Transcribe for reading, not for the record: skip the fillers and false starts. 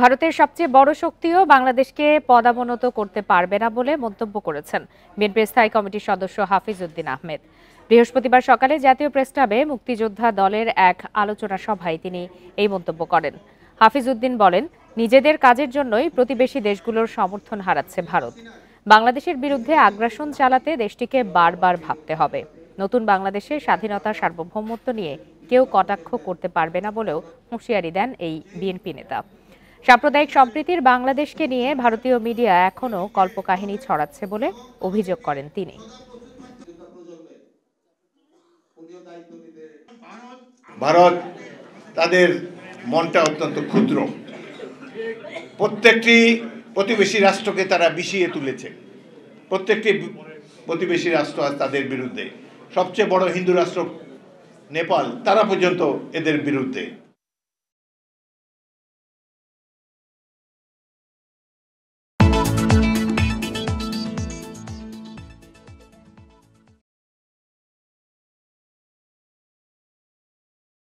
ভারতের সবচেয়ে বড় শক্তিও বাংলাদেশকে পদাবনত করতে পারবে না বলে মন্তব্য করেছেন বিএনপির স্থায়ী কমিটির সদস্য হাফিজ উদ্দিন আহমেদ। বৃহস্পতিবার সকালে জাতীয় প্রেসক্লাবে মুক্তিযোদ্ধা দলের এক আলোচনা সভায় তিনি এই মন্তব্য করেন। হাফিজ উদ্দিন বলেন, নিজেদের কাজের জন্যই প্রতিবেশী দেশগুলোর সমর্থন হারাচ্ছে ভারত। বাংলাদেশের বিরুদ্ধে আগ্রাসন চালাতে দেশটিকে বারবার ভাবতে হবে। নতুন বাংলাদেশের স্বাধীনতা সার্বভৌমত্ব নিয়ে কেউ কটাক্ষ করতে পারবে না বলেও হুঁশিয়ারি দেন এই বিএনপি নেতা। সাম্প্রদায়িক সম্প্রীতির বাংলাদেশকে নিয়ে ভারতীয় মিডিয়া এখনো কল্পকাহিনী ছড়াচ্ছে বলে অভিযোগ করেন তিনি। ভারত তাদের মনটা অত্যন্ত ক্ষুদ্র। প্রত্যেকটি প্রতিবেশী রাষ্ট্রকে তারা বিষিয়ে তুলেছে। প্রত্যেকটি প্রতিবেশী রাষ্ট্র আজ তাদের বিরুদ্ধে। সবচেয়ে বড় হিন্দু রাষ্ট্র নেপাল, তারা পর্যন্ত এদের বিরুদ্ধে।